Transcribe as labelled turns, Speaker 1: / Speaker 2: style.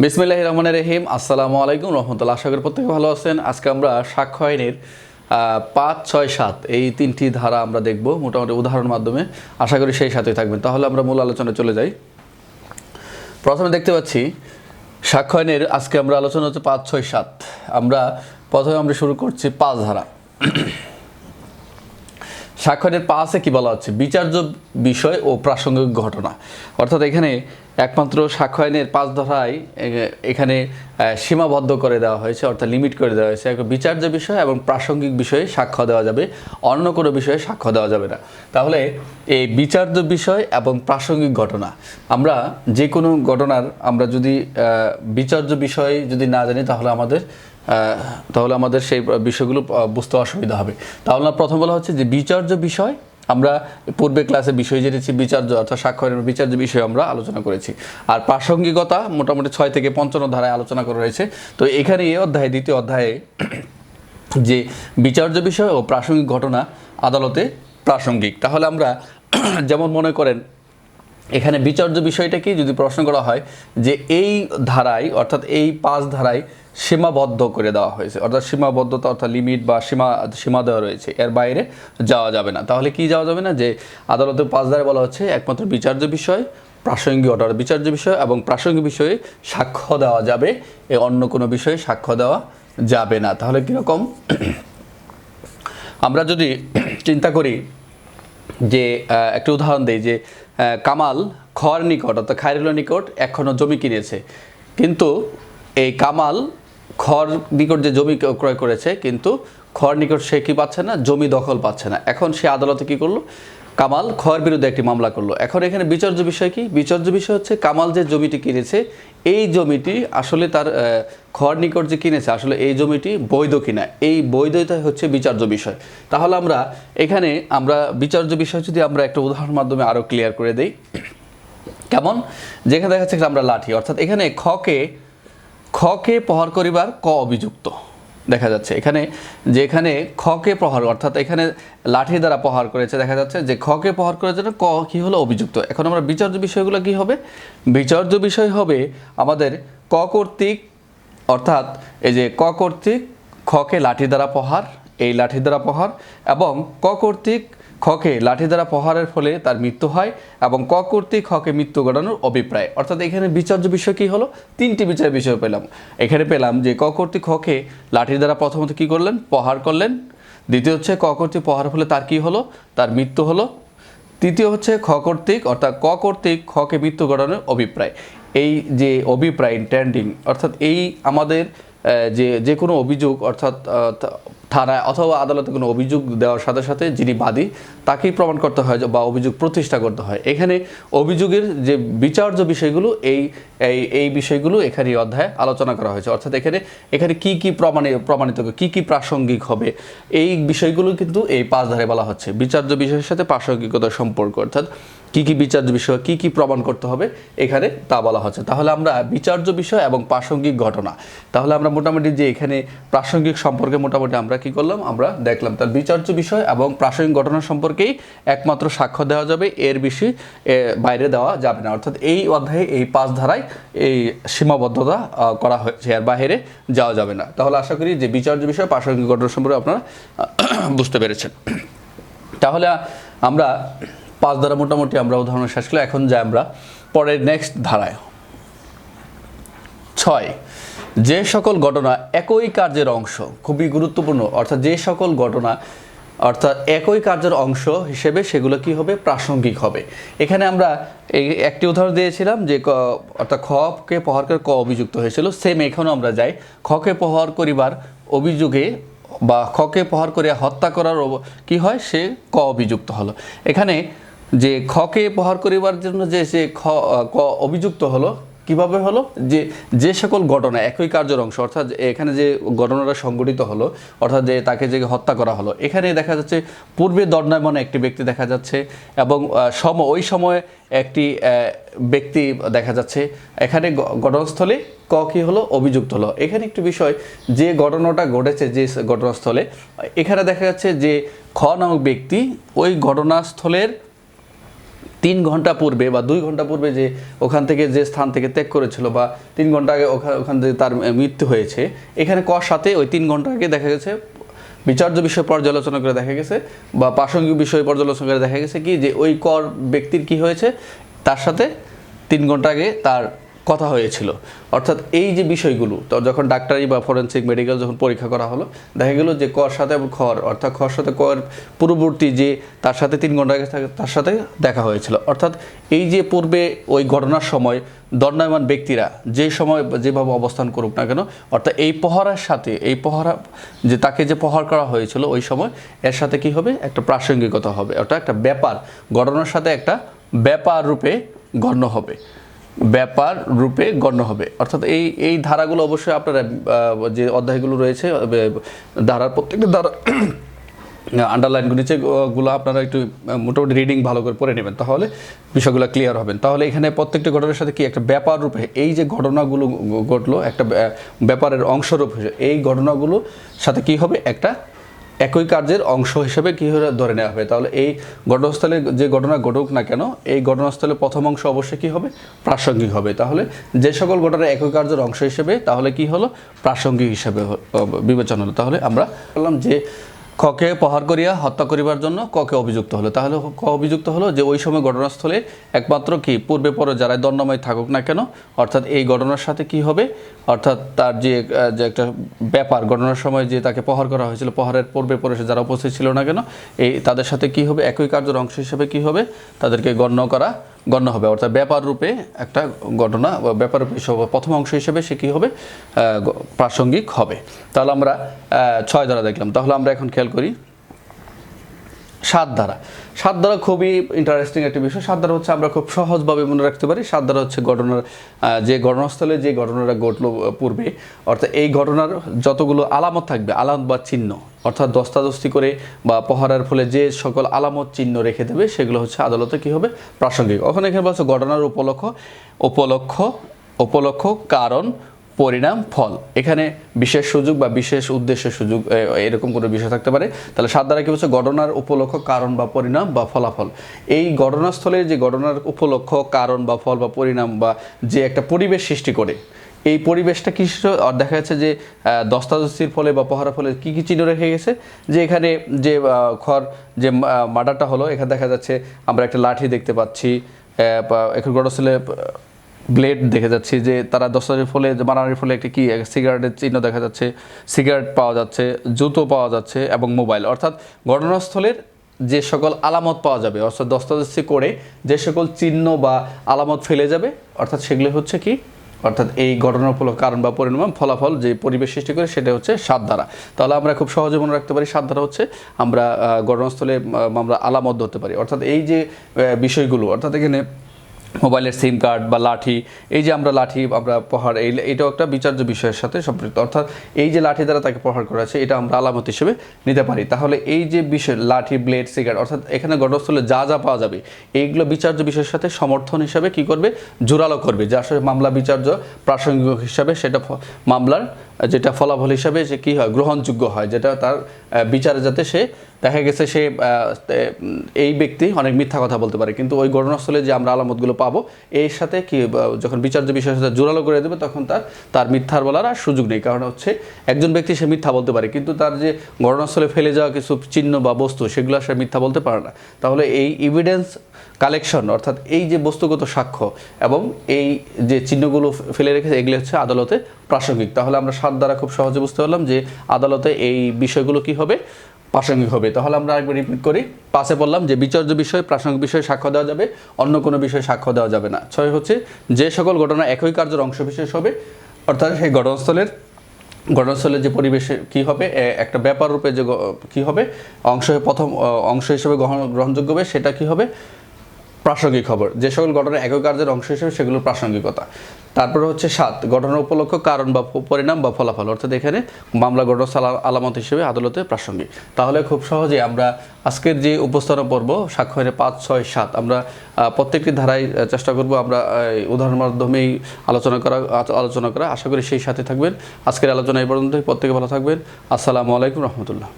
Speaker 1: বিসমিল্লাহির রহমানির রহিম। আসসালামু আলাইকুম রহমতুল্লাহ। আশা করি প্রত্যেকে ভালো আছেন। আজকে আমরা সাক্ষ্য আইনের ৫, ৬, ৭ এই তিনটি ধারা আমরা দেখব মোটামুটি উদাহরণের মাধ্যমে। আশা করি সেই সাথেই থাকবেন। তাহলে আমরা মূল আলোচনায় চলে যাই। প্রথমে দেখতে পাচ্ছি সাক্ষ্য আইনের আজকে আমরা আলোচনা হচ্ছে ৫, ৬, ৭। প্রথমে আমরা শুরু করছি ৫ ধারা। সাক্ষ্য আইনের ৫-এ কি বলা হচ্ছে? বিচার্য বিষয় ও প্রাসঙ্গিক ঘটনা। অর্থাৎ এখানে একমাত্র সাক্ষ্য আইনের ৫ ধারায় এখানে সীমাবদ্ধ করে দেওয়া হয়েছে, অর্থাৎ লিমিট করে দেওয়া হয়েছে। একটা বিচার্য বিষয় এবং প্রাসঙ্গিক বিষয়ে সাক্ষ্য দেওয়া যাবে, অন্য কোনো বিষয়ে সাক্ষ্য দেওয়া যাবে না। তাহলে এই বিচার্য বিষয় এবং প্রাসঙ্গিক ঘটনা, আমরা যে কোনো ঘটনার আমরা যদি বিচার্য বিষয় যদি না জানি তাহলে আমাদের সেই বিষয়গুলো বুঝতে অসুবিধা হবে। তাহলে প্রথম বলা হচ্ছে যে বিচার্য বিষয়, আমরা পূর্বে ক্লাসে বিষয় জেনেছি বিচার্য অর্থাৎ সাক্ষ্যের বিচার্য বিষয় আমরা আলোচনা করেছি। আর প্রাসঙ্গিকতা মোটামুটি ৬ থেকে ৫৫ ধারায় আলোচনা করা রয়েছে। তো এখানে এই অধ্যায়ে, দ্বিতীয় অধ্যায়ে যে বিচার্য বিষয় ও প্রাসঙ্গিক ঘটনা আদালতে প্রাসঙ্গিক। তাহলে আমরা যেমন মনে করেন এখানে বিচার্য বিষয়টা কি যদি প্রশ্ন করা হয় যে এই ধারায় অর্থাৎ এই ৫ ধারায় সীমাবদ্ধ করে দেওয়া হয়েছে, অর্থাৎ সীমাবদ্ধতা অর্থাৎ লিমিট বা সীমা দেওয়া রয়েছে, এর বাইরে যাওয়া যাবে না। তাহলে কি যাওয়া যাবে না? যে আদালতের ৫ ধারায় বলা হচ্ছে একমাত্র বিচার্য বিষয়, প্রাসঙ্গিক অর্থাৎ বিচার্য বিষয় এবং প্রাসঙ্গিক বিষয়ে সাক্ষ্য দেওয়া যাবে, এ অন্য কোনো বিষয়ে সাক্ষ্য দেওয়া যাবে না। তাহলে কীরকম? আমরা যদি চিন্তা করি যে একটা উদাহরণ দেই যে কামাল খর নিকট অর্থাৎ খায়রুলের নিকট এখনও জমি কিনেছে, কিন্তু এই কামাল খর নিকট যে জমি ক্রয় করেছে কিন্তু খর নিকট সে কি পাচ্ছে না? জমি দখল পাচ্ছে না। এখন সে আদালতে কি করলো? কামাল খর বিরুদ্ধে একটি মামলা করলো। এখন এখানে বিচার্য বিষয় কি? বিচার্য বিষয় হচ্ছে কামাল যে জমিটি কিনেছে এই জমিটি আসলে তার খর নিকট যে কিনেছে আসলে এই জমিটি বৈধ কিনা, এই বৈধতাই হচ্ছে বিচার্য বিষয়। তাহলে এখানে আমরা বিচার্য বিষয় যদি আমরা একটা উদাহরণের মাধ্যমে আরও ক্লিয়ার করে দেই। কেমন? যেখানে দেখা যাচ্ছে আমরা লাঠি, অর্থাৎ এখানে খকে প্রহার করিবার ক অভিযুক্ত দেখা যাচ্ছে। যেখানে খকে প্রহার অর্থাৎ এখানে লাঠি দ্বারা প্রহার করেছে, দেখা যাচ্ছে যে খকে প্রহার করার জন্য ক কি হলো? অভিযুক্ত। এখন আমরা বিচার্য বিষয়গুলো কি হবে? বিচার্য বিষয় হবে আমাদের ক কর্তৃক, অর্থাৎ এই যে ক কর্তৃক খকে লাঠি দ্বারা প্রহার, এই লাঠি দ্বারা প্রহার, এবং ক কর্তৃক খকে লাঠি দ্বারা প্রহারের ফলে তার মৃত্যু হয়, এবং ক কর্তৃক খকে মৃত্যু ঘটানোর অভিপ্রায়। অর্থাৎ এখানে বিচার্য বিষয় কি হলো? 3টি বিচার বিষয় পেলাম। এখানে পেলাম যে ক কর্তৃক খকে লাঠির দ্বারা প্রথমত কি করলেন? প্রহার করলেন। দ্বিতীয় হচ্ছে ক কর্তৃক প্রহারের ফলে তার কি হলো? তার মৃত্যু হলো। তৃতীয় হচ্ছে খ কর্তৃক অর্থাৎ ক কর্তৃক খকে মৃত্যু ঘটানোর অভিপ্রায়। এই যে অভিপ্রায় ইন্টেন্ডিং, অর্থাৎ এই আমাদের যে কোনো অভিযোগ অর্থাৎ থানায় অথবা আদালতে কোনো অভিযোগ দেওয়ার সাথে সাথে যিনি বাদী তাকেই প্রমাণ করতে হয় বা অভিযোগ প্রতিষ্ঠা করতে হয়। এখানে অভিযোগের যে বিচার্য বিষয়গুলো এই বিষয়গুলো এখানে অধ্যায়ে আলোচনা করা হয়েছে। অর্থাৎ এখানে কি প্রমাণিত কি প্রাসঙ্গিক হবে এই বিষয়গুলো কিন্তু এই 5 ধারায় বলা হচ্ছে। বিচার্য বিষয়ের সাথে প্রাসঙ্গিকতার সম্পর্ক, অর্থাৎ কি বিচার্য বিষয় কি প্রমাণ করতে হবে এখানে তা বলা হচ্ছে। তাহলে আমরা বিচার্য বিষয় এবং প্রাসঙ্গিক ঘটনা, তাহলে আমরা মোটামুটি যে এখানে প্রাসঙ্গিক সম্পর্কে মোটামুটি আমরা কি করলাম? আমরা দেখলাম তার বিচার্য বিষয় এবং প্রাসঙ্গিক ঘটনা সম্পর্কেই একমাত্র সাক্ষ্য দেওয়া যাবে, এর বেশি বাইরে দেওয়া যাবে না। অর্থাৎ এই অধ্যায়ে এই 5 ধারায় এই সীমাবদ্ধতা করা হয়েছে, এর বাইরে যাওয়া যাবে না। তাহলে আশা করি যে বিচার্য বিষয় প্রাসঙ্গিক ঘটনা সম্পর্কে আপনারা বুঝতে পেরেছেন। তাহলে আমরা 5 ধারা মোটামুটি আমরা উদাহরণ শেষ করলাম। এখন যাই আমরা পরের নেক্সট ধারায়। 6, যে সকল ঘটনা একই কার্যের অংশ, খুবই গুরুত্বপূর্ণ। অর্থাৎ যে সকল ঘটনা অর্থাৎ একই কার্যের অংশ হিসেবে সেগুলো কি হবে? প্রাসঙ্গিক হবে। এখানে আমরা একটি উদাহরণ দিয়েছিলাম যে অর্থাৎ খকে প্রহার করে ক অভিযুক্ত হয়েছিল। সেম এখানেও আমরা যাই, খকে প্রহার করিবার অভিযোগে বা খকে প্রহার করিয়া হত্যা করার কি হয়? সে ক অভিযুক্ত হলো। এখানে যে খকে প্রহার করিবার জন্য যে ক অভিযুক্ত হলো, কিভাবে হলো? যে সকল ঘটনা একই কার্যের অংশ, অর্থাৎ এখানে যে ঘটনাটা সংঘটিত হলো অর্থাৎ যে তাকে যে হত্যা করা হলো, এখানে দেখা যাচ্ছে পূর্বে দণ্ডায়মানে একটি ব্যক্তি দেখা যাচ্ছে এবং ওই সময়ে একটি ব্যক্তি দেখা যাচ্ছে। এখানে ঘটনাস্থলে ক কি হলো? অভিযুক্ত হলো। এখানে একটি বিষয়, যে ঘটনাটা ঘটেছে যে ঘটনাস্থলে, এখানে দেখা যাচ্ছে যে খ নামক ব্যক্তি ওই ঘটনাস্থলের 3 ঘন্টা পূর্বে বা 2 ঘন্টা পূর্বে যে ওখান থেকে যে স্থান থেকে ত্যাগ করেছিল বা 3 ঘন্টা আগে ওখান থেকে তার মৃত্যু হয়েছে, এখানে কর সাথে ওই 3 ঘন্টা আগে দেখা গেছে বিচার্য বিষয় পর্যালোচনা করে দেখা গেছে বা প্রাসঙ্গিক বিষয় পর্যালোচনা করে দেখা গেছে কি যে ওই কর ব্যক্তির কি হয়েছে, তার সাথে 3 ঘন্টা আগে তার কথা হয়েছিল। অর্থাৎ এই যে বিষয়গুলো তো যখন ডাক্তারি বা ফরেন্সিক মেডিকেল যখন পরীক্ষা করা হলো, দেখা গেল যে কর সাথে খর অর্থাৎ খর সাথে কর পূর্ববর্তী যে তার সাথে 3 ঘন্টা আগে তার সাথে দেখা হয়েছিল। অর্থাৎ এই যে পূর্বে ওই ঘটনার সময় দণ্ডায়মান ব্যক্তিরা যে সময় যেভাবে অবস্থান করুক না কেন, অর্থাৎ এই পহরার সাথে এই পহরা যে তাকে যে প্রহার করা হয়েছিল ওই সময় এর সাথে কি হবে, একটা প্রাসঙ্গিকতা হবে, অর্থাৎ একটা ব্যাপার ঘটনার সাথে একটা ব্যাপার রূপে গণ্য হবে, ব্যাপার রূপে গণ্য হবে। অর্থাৎ এই ধারাগুলো অবশ্যই আপনারা যে অধ্যায়গুলো রয়েছে ধারার প্রত্যেকটা ধারা আন্ডারলাইনগুলো নিচেগুলো আপনারা একটু মোটামুটি রিডিং ভালো করে পড়ে নেবেন, তাহলে বিষয়গুলো ক্লিয়ার হবেন। তাহলে এখানে প্রত্যেকটি ঘটনার সাথে কি একটা ব্যাপার রূপে এই যে ঘটনাগুলো ঘটলো একটা ব্যাপারের অংশরূপ এই ঘটনাগুলো সাথে কি হবে, একটা একই কার্যের অংশ হিসেবে কী ধরে নেওয়া হবে। তাহলে এই ঘটনাস্থলে যে ঘটনা ঘটুক না কেন, এই ঘটনাস্থলে প্রথম অংশ অবশ্যই কী হবে, প্রাসঙ্গিক হবে। তাহলে যে সকল ঘটনা একই কার্যের অংশ হিসেবে তাহলে কি হলো, প্রাসঙ্গিক হিসেবে বিবেচনা হলো। তাহলে আমরা বললাম যে খকে প্রহার করিয়া হত্যা করিবার জন্য ককে অভিযুক্ত হলো। তাহলে ক অভিযুক্ত হলো যে ওই সময় ঘটনাস্থলে একমাত্র কি পূর্বে পরে যারা দণ্ডময় থাকুক না কেন, অর্থাৎ এই ঘটনার সাথে কি হবে, অর্থাৎ তার যে একটা ব্যাপার ঘটনার সময় যে তাকে প্রহার করা হয়েছিল, প্রহারের পূর্বে পরে যারা উপস্থিত ছিল না কেন, এই তাদের সাথে কি হবে, একই কার্যের অংশ হিসেবে কি হবে, তাদেরকে গণ্য হবে। অর্থাৎ ব্যাপার রূপে একটা ঘটনা ব্যাপার রূপে প্রথম অংশ হিসেবে সে কী হবে, প্রাসঙ্গিক হবে। তাহলে আমরা 6 ধারা দেখলাম। তাহলে আমরা এখন খেয়াল করি 7 ধারা। 7 ধারা খুবই ইন্টারেস্টিং একটা বিষয়। 7 ধারা হচ্ছে আমরা খুব সহজভাবে মনে রাখতে পারি। 7 ধারা হচ্ছে ঘটনার যে ঘটনাস্থলে যে ঘটনাটা ঘটলো পূর্বে, অর্থাৎ এই ঘটনার যতগুলো আলামত থাকবে, আলামত বা চিহ্ন, অর্থাৎ দস্তাদস্তি করে বা প্রহারের ফলে যে সকল আলামত চিহ্ন রেখে দেবে সেগুলো হচ্ছে আদালতে কী হবে, প্রাসঙ্গিক। ওখানে এখানে বলছে ঘটনার উপলক্ষ কারণ পরিণাম ফল। এখানে বিশেষ সুযোগ বা বিশেষ উদ্দেশ্যের সুযোগ এরকম কোনো বিষয় থাকতে পারে। তাহলে 7 ধারা কি বলছে, ঘটনার উপলক্ষ কারণ বা পরিণাম বা ফলাফল। এই ঘটনাস্থলে যে ঘটনার উপলক্ষ কারণ বা ফল বা পরিণাম বা যে একটা পরিবেশ সৃষ্টি করে, এই পরিবেশটা কি দেখা যাচ্ছে যে দস্তাদস্তির ফলে বা প্রহারের ফলে কী কী চিহ্ন রেখে গেছে, যে এখানে যে যে মার্ডারটা হলো, এখানে দেখা যাচ্ছে আমরা একটা লাঠি দেখতে পাচ্ছি, এখন ঘটনাস্থলে ব্লেড দেখে যাচ্ছি, যে তারা দস্তার ফলে মারানোর ফলে একটি কি সিগারেটের চিহ্ন দেখা যাচ্ছে, সিগারেট পাওয়া যাচ্ছে, জুতো পাওয়া যাচ্ছে এবং মোবাইল। অর্থাৎ ঘটনাস্থলের যে সকল আলামত পাওয়া যাবে, অর্থাৎ দস্তাদস্তি করে যে সকল চিহ্ন বা আলামত ফেলে যাবে, অর্থাৎ সেগুলো হচ্ছে কি, অর্থাৎ এই ঘটনার উপলক্ষ কারণ বা পরিণাম ফলাফল যে পরিবেশ সৃষ্টি করে সেটা হচ্ছে 7 ধারা। তাহলে আমরা খুব সহজে মনে রাখতে পারি 7 ধারা হচ্ছে আমরা ঘটনাস্থলে আমরা আলামত ধরতে পারি। অর্থাৎ এই যে বিষয়গুলো, অর্থাৎ এখানে মোবাইলের সিম কার্ড বা লাঠি, এই যে আমরা লাঠি আমরা প্রহার, এইটাও একটা বিচার্য বিষয়ের সাথে সম্পৃক্ত। অর্থাৎ এই যে লাঠি দ্বারা তাকে প্রহার করা আছে এটা আমরা আলামত হিসেবে নিতে পারি। তাহলে এই যে বিষয় লাঠি, ব্লেড, সিগারেট, অর্থাৎ এখানে ঘটনাস্থলে যা যা পাওয়া যাবে এইগুলো বিচার্য বিষয়ের সাথে সমর্থন হিসাবে কি করবে, জোরালো করবে, যে আসলে মামলা বিচার্য প্রাসঙ্গিক হিসাবে সেটা মামলার যেটা ফলাফল হিসাবে যে কী হয়, গ্রহণযোগ্য হয়, যেটা তার বিচারে যাতে সে দেখা গেছে সে এই ব্যক্তি অনেক মিথ্যা কথা বলতে পারে, কিন্তু ওই ঘটনাস্থলে যে আমরা আলামতগুলো পাবো এর সাথে কি যখন বিচার্য বিষয়ের সাথে জোরালো করে দেবে তখন তার মিথ্যার বলার আর সুযোগ নেই। কারণ হচ্ছে একজন ব্যক্তি সে মিথ্যা বলতে পারে, কিন্তু তার যে ঘটনাস্থলে ফেলে যাওয়া কিছু চিহ্ন বা বস্তু সেগুলো সে মিথ্যা বলতে পারে না। তাহলে এই এভিডেন্স কালেকশন, অর্থাৎ এই যে বস্তুগত সাক্ষ্য এবং এই যে চিহ্নগুলো ফেলে রেখেছে এগুলো হচ্ছে আদালতে প্রাসঙ্গিক। তাহলে আমরা 7 দ্বারা খুব সহজে বুঝতে পারলাম যে আদালতে এই বিষয়গুলো কি হবে, প্রাসঙ্গিক হবে। তাহলে আমরা একবার রিপিট করি। 5 বললাম যে বিচার্য বিষয় প্রাসঙ্গিক বিষয়ে সাক্ষ্য দেওয়া যাবে, অন্য কোনো বিষয়ে সাক্ষ্য দেওয়া যাবে না। 6 হচ্ছে যে সকল ঘটনা একই কার্যের অংশ বিশেষ হবে, অর্থাৎ সেই ঘটনাস্থলের যে পরিবেশে কি হবে, একটা ব্যাপার রূপে যে কি হবে প্রথম অংশ হিসেবে গ্রহণযোগ্য হবে, সেটা কি হবে, প্রাসঙ্গিক খবর। যে সকল ঘটনা একই কার্যের অংশ হিসেবে সেগুলোর প্রাসঙ্গিকতা। তারপরে হচ্ছে 7 ঘটনার উপলক্ষ কারণ বা পরিণাম বা ফলাফল, অর্থাৎ এখানে মামলা ঘটনাস্থল আলামত হিসেবে আদালতে প্রাসঙ্গিক। তাহলে খুব সহজে আমরা আজকের যে উপস্থাপনা পর্ব সাক্ষ্য 5, 6, 7 আমরা প্রত্যেকটি ধারায় চেষ্টা করব আমরা উদাহরণের মাধ্যমেই আলোচনা করা। আশা করি সেই সাথে থাকবেন। আজকের আলোচনা এই পর্যন্তই। প্রত্যেকে ভালো থাকবেন। আসসালামু আলাইকুম রহমতুল্লাহ।